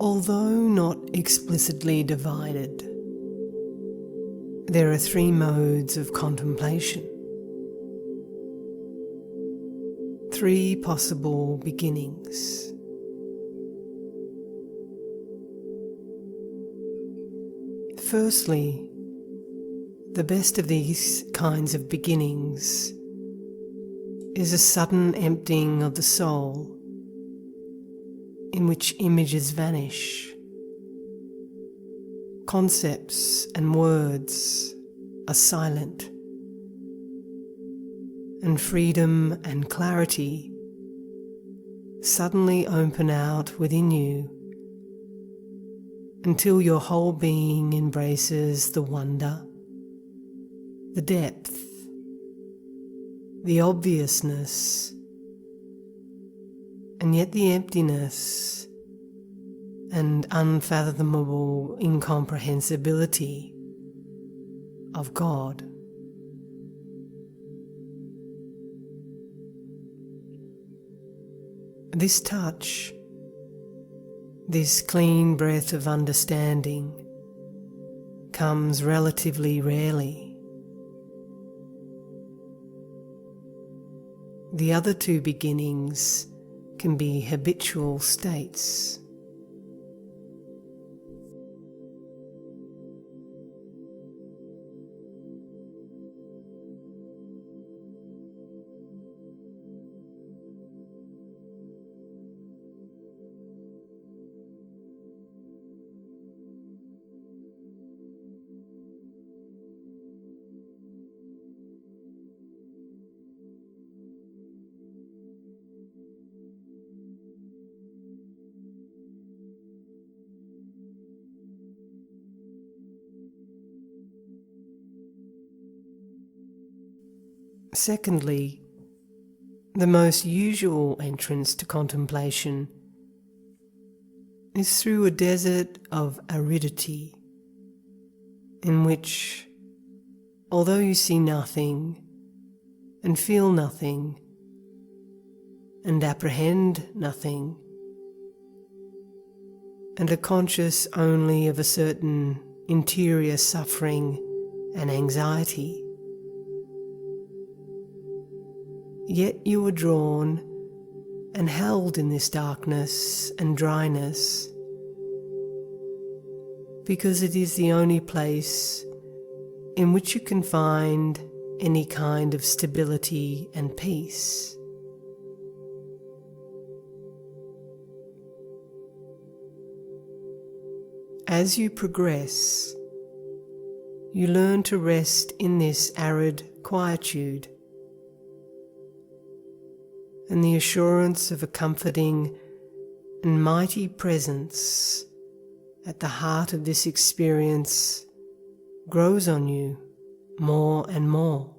Although not explicitly divided, there are three modes of contemplation, three possible beginnings. Firstly, the best of these kinds of beginnings is a sudden emptying of the soul, in which images vanish, concepts and words are silent, and freedom and clarity suddenly open out within you until your whole being embraces the wonder, the depth, the obviousness, and yet the emptiness and unfathomable incomprehensibility of God. This touch, this clean breath of understanding, comes relatively rarely. The other two beginnings can be habitual states. Secondly, the most usual entrance to contemplation is through a desert of aridity, in which, although you see nothing and feel nothing and apprehend nothing, and are conscious only of a certain interior suffering and anxiety, yet you are drawn and held in this darkness and dryness, because it is the only place in which you can find any kind of stability and peace. As you progress, you learn to rest in this arid quietude, and the assurance of a comforting and mighty presence at the heart of this experience grows on you more and more,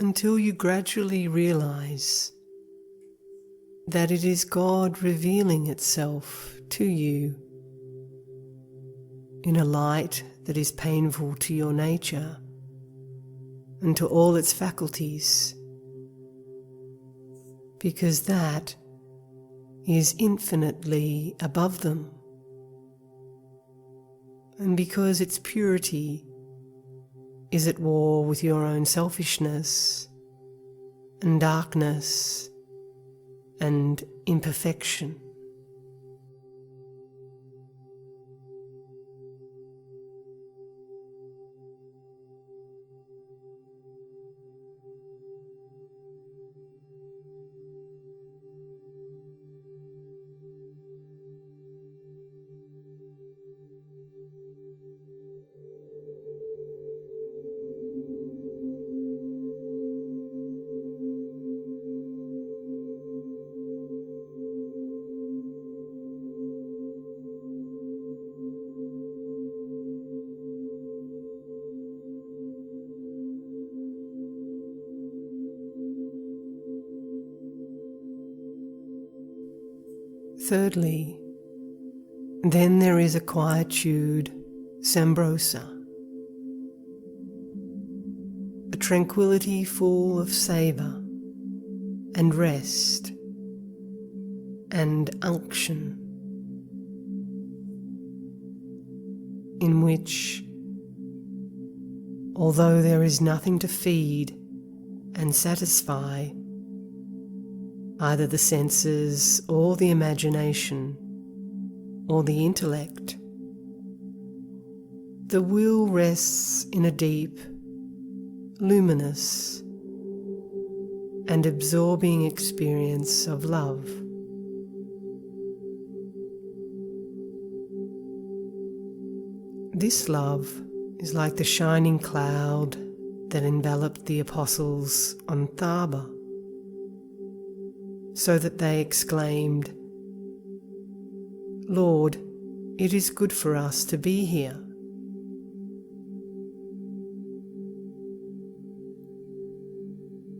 until you gradually realize that it is God revealing itself to you in a light that is painful to your nature and to all its faculties, because that is infinitely above them, and because its purity is at war with your own selfishness and darkness and imperfection. Thirdly, then there is a quietude sambrosa, a tranquility full of savour and rest and unction, in which, although there is nothing to feed and satisfy either the senses or the imagination or the intellect, the will rests in a deep, luminous, and absorbing experience of love. This love is like the shining cloud that enveloped the apostles on Thaba, so that they exclaimed, "Lord, it is good for us to be here."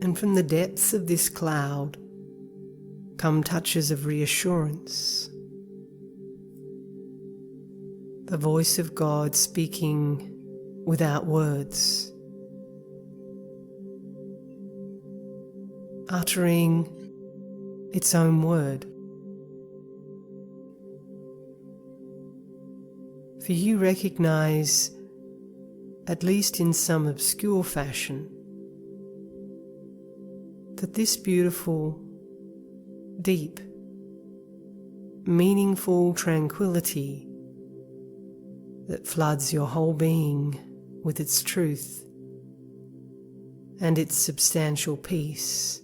And from the depths of this cloud come touches of reassurance, the voice of God speaking without words, uttering its own word. For you recognize, at least in some obscure fashion, that this beautiful, deep, meaningful tranquility that floods your whole being with its truth and its substantial peace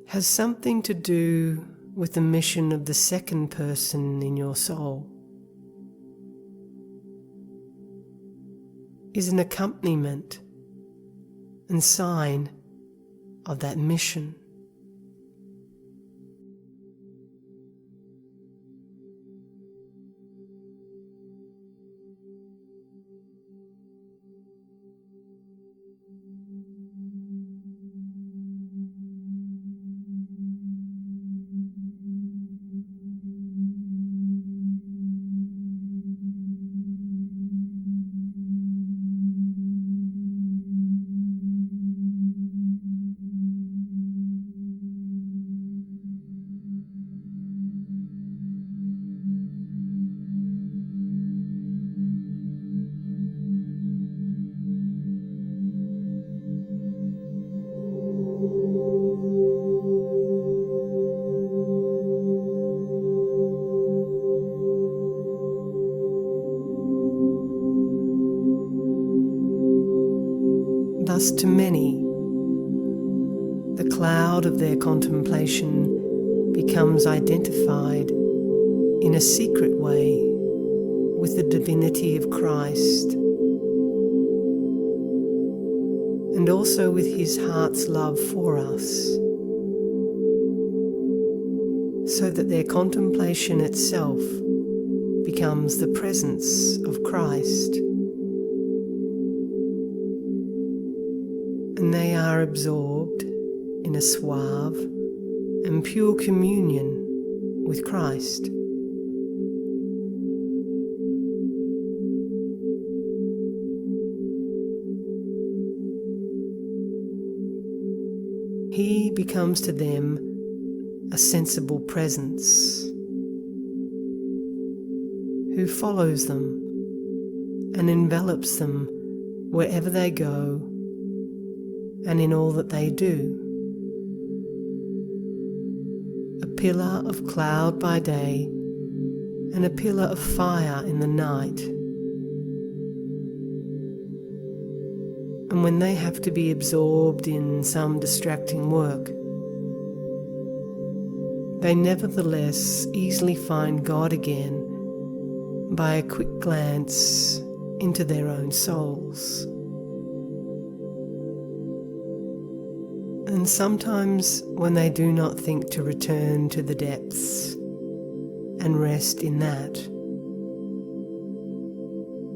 has something to do with the mission of the second person in your soul, is an accompaniment and sign of that mission. Thus, to many, the cloud of their contemplation becomes identified in a secret way with the divinity of Christ, and also with his heart's love for us, so that their contemplation itself becomes the presence of Christ. And they are absorbed in a suave and pure communion with Christ. He becomes to them a sensible presence who follows them and envelops them wherever they go and in all that they do. A pillar of cloud by day and a pillar of fire in the night. And when they have to be absorbed in some distracting work, they nevertheless easily find God again by a quick glance into their own souls. And sometimes when they do not think to return to the depths and rest in that,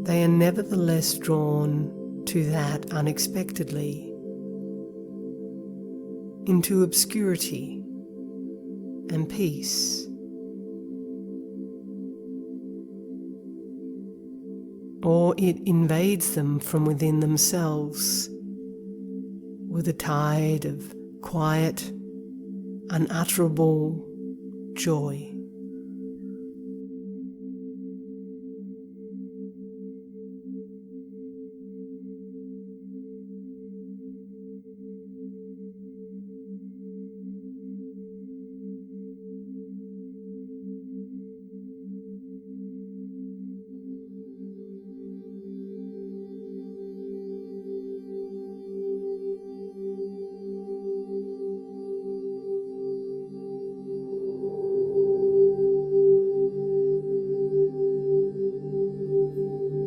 they are nevertheless drawn to that unexpectedly, into obscurity and peace. Or it invades them from within themselves with a tide of quiet, unutterable joy.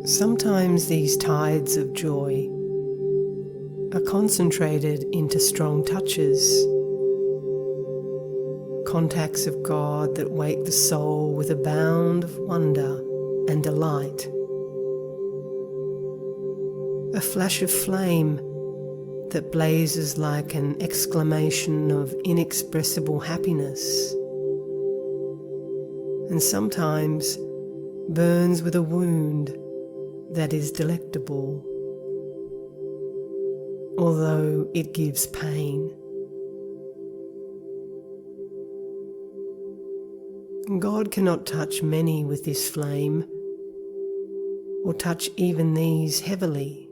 Sometimes these tides of joy are concentrated into strong touches, contacts of God that wake the soul with a bound of wonder and delight. A flash of flame that blazes like an exclamation of inexpressible happiness, and sometimes burns with a wound that is delectable, although it gives pain. God cannot touch many with this flame, or touch even these heavily.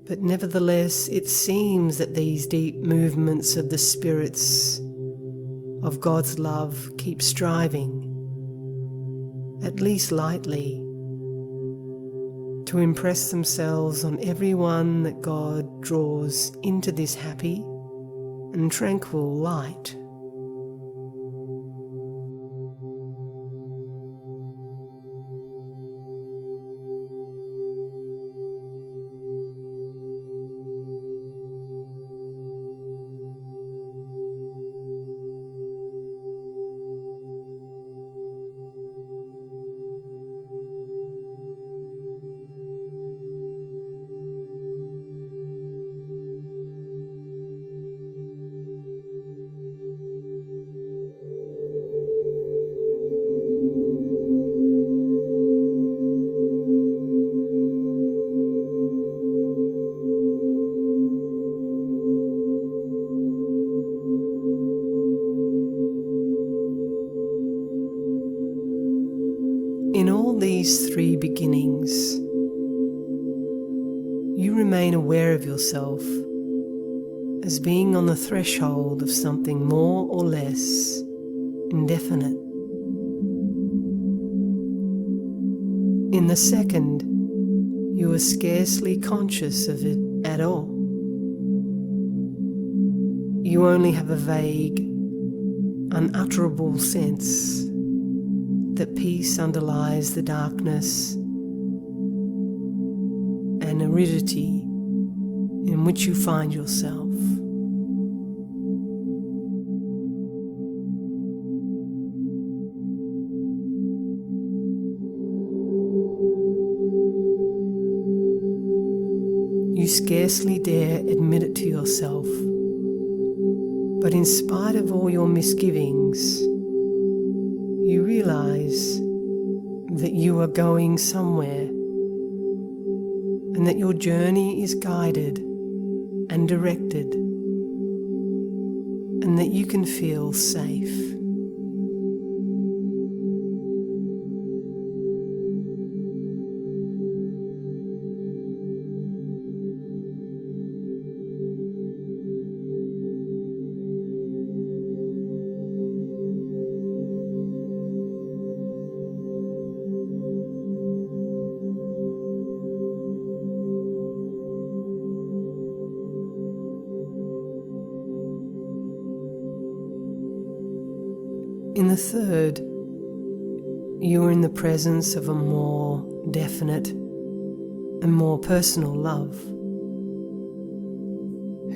But nevertheless, it seems that these deep movements of the spirits of God's love keep striving, at least lightly, to impress themselves on everyone that God draws into this happy and tranquil light. In all these three beginnings, you remain aware of yourself as being on the threshold of something more or less indefinite. In the second, you are scarcely conscious of it at all. You only have a vague, unutterable sense that peace underlies the darkness and aridity in which you find yourself. You scarcely dare admit it to yourself, but in spite of all your misgivings, you realize that you are going somewhere and that your journey is guided and directed and that you can feel safe. In the third, you are in the presence of a more definite and more personal love,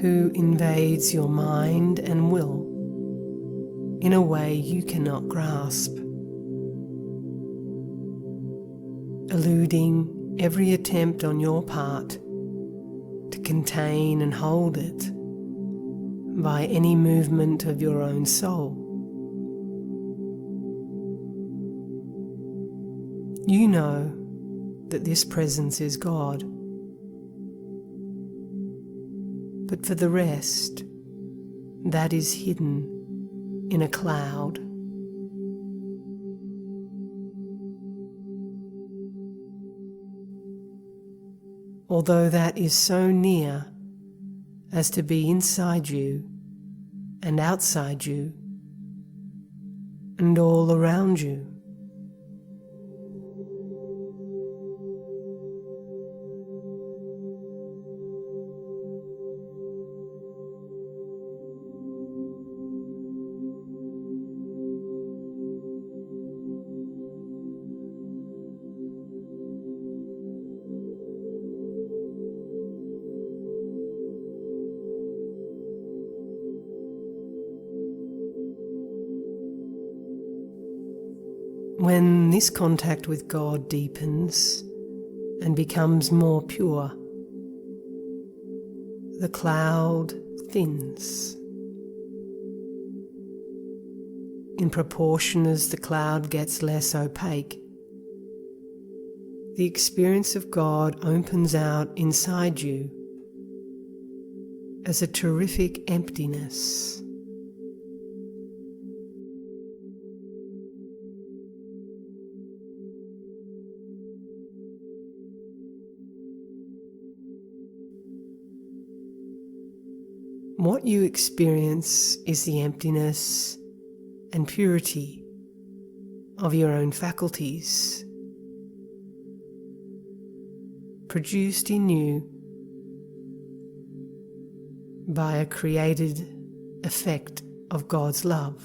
who invades your mind and will in a way you cannot grasp, eluding every attempt on your part to contain and hold it by any movement of your own soul. You know that this presence is God, but for the rest, that is hidden in a cloud. Although that is so near as to be inside you and outside you and all around you. When this contact with God deepens and becomes more pure, the cloud thins. In proportion as the cloud gets less opaque, the experience of God opens out inside you as a terrific emptiness. What you experience is the emptiness and purity of your own faculties, produced in you by a created effect of God's love.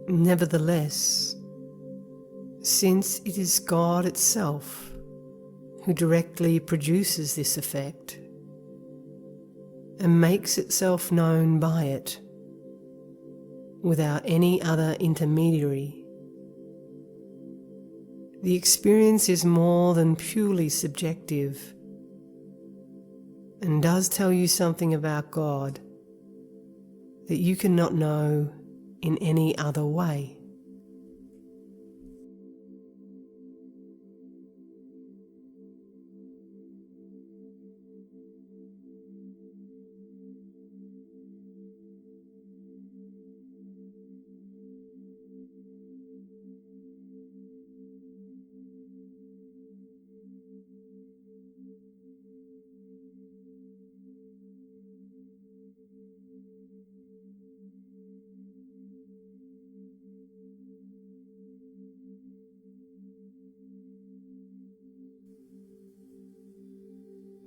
Nevertheless, since it is God itself who directly produces this effect and makes itself known by it without any other intermediary, the experience is more than purely subjective and does tell you something about God that you cannot know in any other way.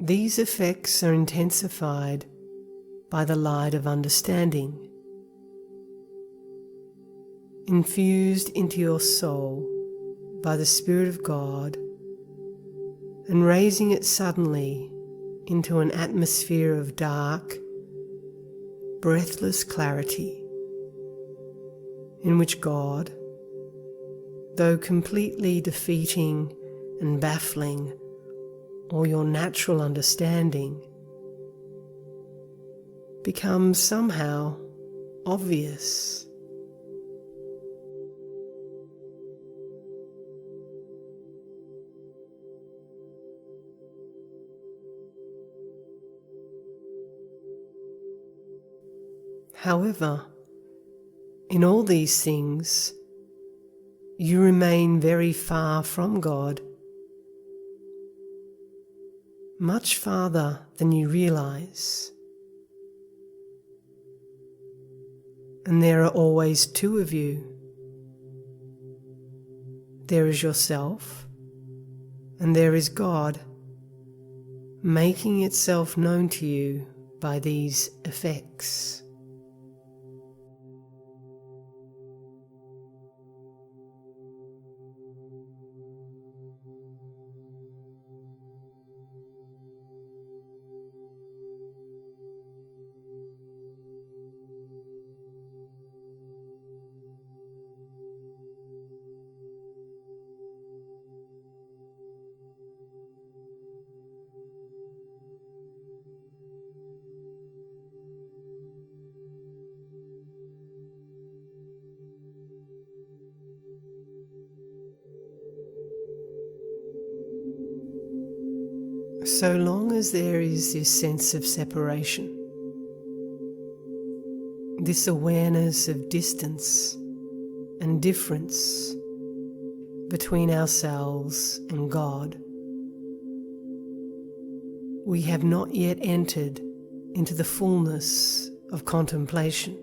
These effects are intensified by the light of understanding, infused into your soul by the Spirit of God, and raising it suddenly into an atmosphere of dark, breathless clarity, in which God, though completely defeating and baffling all your natural understanding, becomes somehow obvious. However, in all these things, you remain very far from God, much farther than you realize. And there are always two of you. There is yourself, and there is God, making itself known to you by these effects. So long as there is this sense of separation, this awareness of distance and difference between ourselves and God, we have not yet entered into the fullness of contemplation.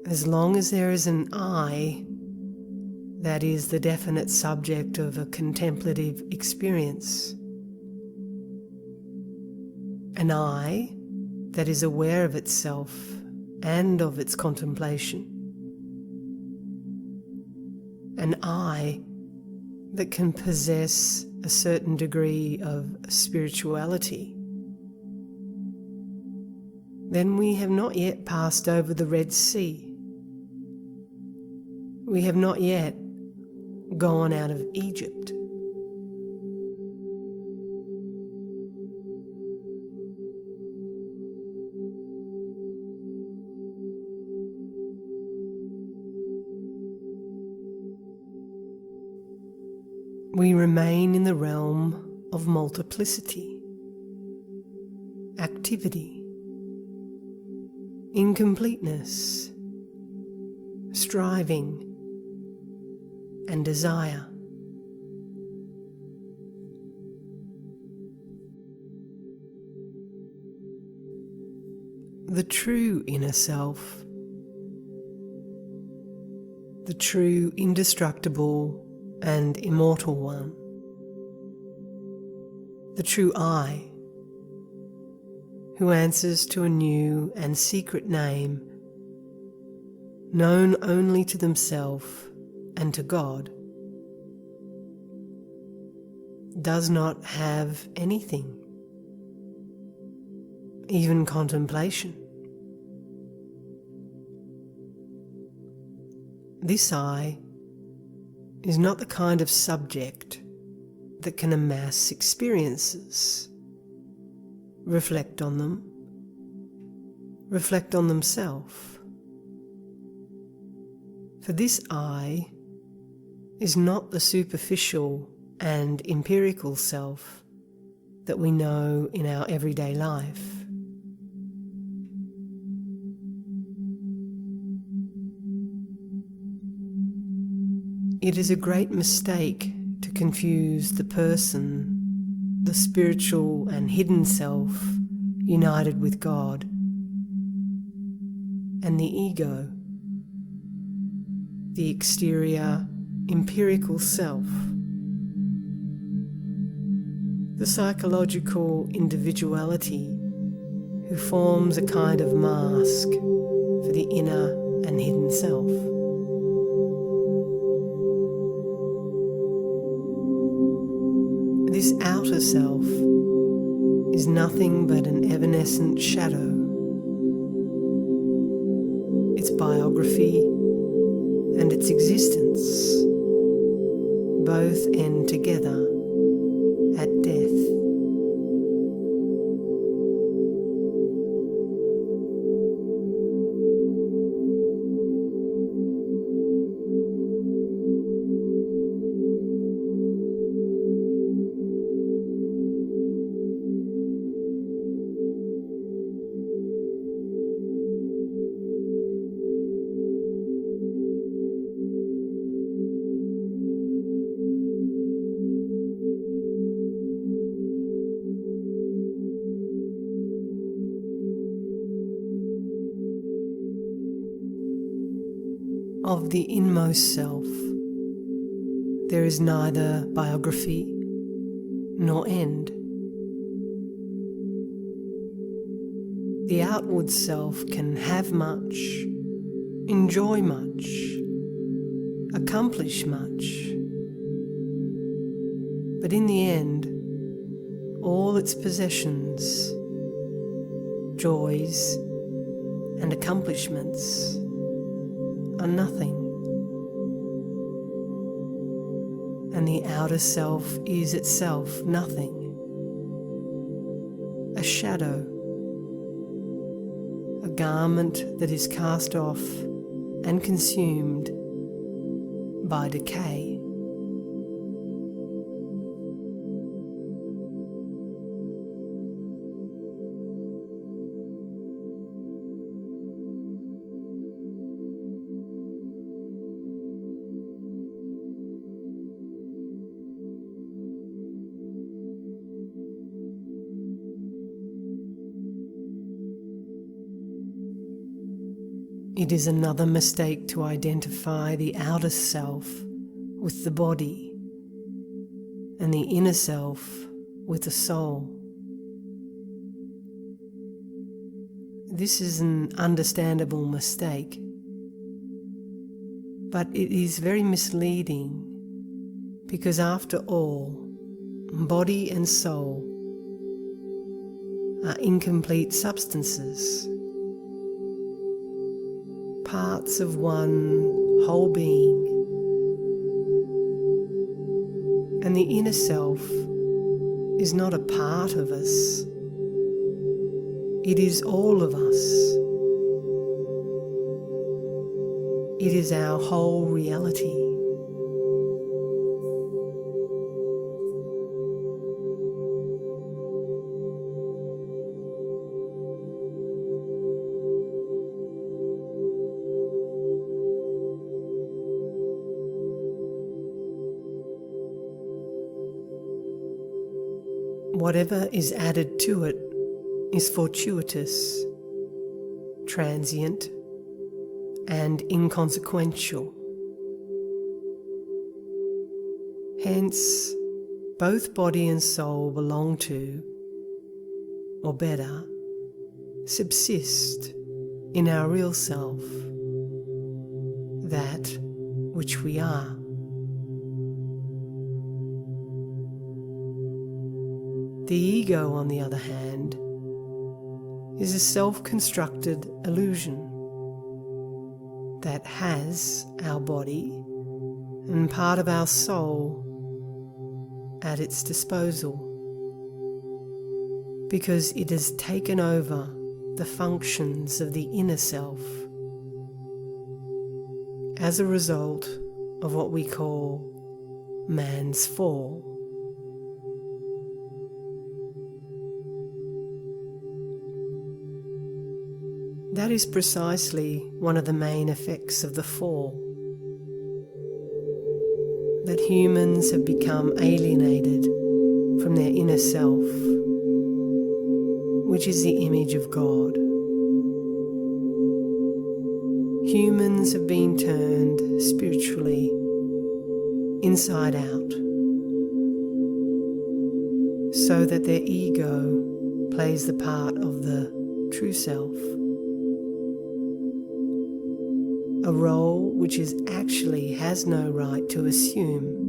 As long as there is an I, that is the definite subject of a contemplative experience, an I that is aware of itself and of its contemplation, an I that can possess a certain degree of spirituality, then we have not yet passed over the Red Sea. We have not yet gone out of Egypt. We remain in the realm of multiplicity, activity, incompleteness, striving, and desire. The true inner self, the true indestructible and immortal one, the true I, who answers to a new and secret name known only to themselves and to God, does not have anything, even contemplation. This I is not the kind of subject that can amass experiences, reflect on themselves. For this I is not the superficial and empirical self that we know in our everyday life. It is a great mistake to confuse the person, the spiritual and hidden self united with God, and the ego, the exterior, empirical self, the psychological individuality who forms a kind of mask for the inner and hidden self. This outer self is nothing but an evanescent shadow. Its biography and its existence both end together at death. Of the inmost self, there is neither biography nor end. The outward self can have much, enjoy much, accomplish much, but in the end, all its possessions, joys, and accomplishments are nothing, and the outer self is itself nothing, a shadow, a garment that is cast off and consumed by decay. It is another mistake to identify the outer self with the body and the inner self with the soul. This is an understandable mistake, but it is very misleading because after all, body and soul are incomplete substances, parts of one whole being, and the inner self is not a part of us. It is all of us. It is our whole reality. Whatever is added to it is fortuitous, transient, and inconsequential. Hence, both body and soul belong to, or better, subsist in our real self, that which we are. The ego, on the other hand, is a self-constructed illusion that has our body and part of our soul at its disposal, because it has taken over the functions of the inner self as a result of what we call man's fall. That is precisely one of the main effects of the fall, that humans have become alienated from their inner self, which is the image of God. Humans have been turned spiritually inside out, so that their ego plays the part of the true self, a role which it actually has no right to assume.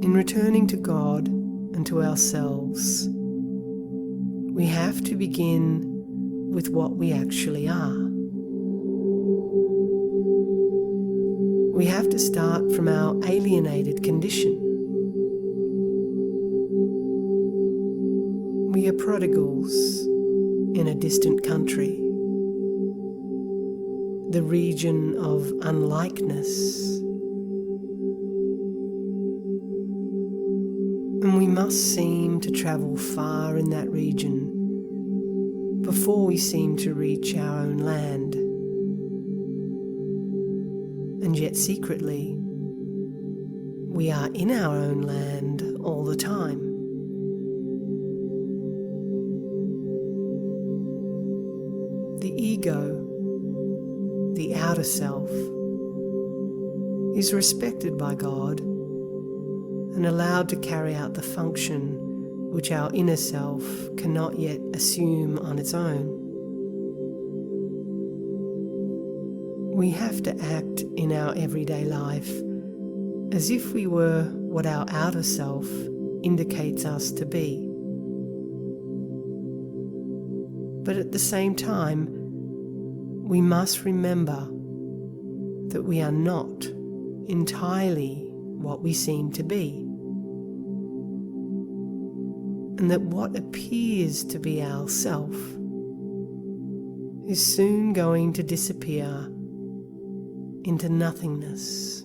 In returning to God and to ourselves, we have to begin with what we actually are. We have to start from our alienated condition. We are prodigals in a distant country, the region of unlikeness. And we must seem to travel far in that region before we seem to reach our own land. And yet secretly, we are in our own land all the time. The ego, the outer self, is respected by God and allowed to carry out the function which our inner self cannot yet assume on its own. We have to act in our everyday life as if we were what our outer self indicates us to be. But at the same time, we must remember that we are not entirely what we seem to be, and that what appears to be our self is soon going to disappear into nothingness.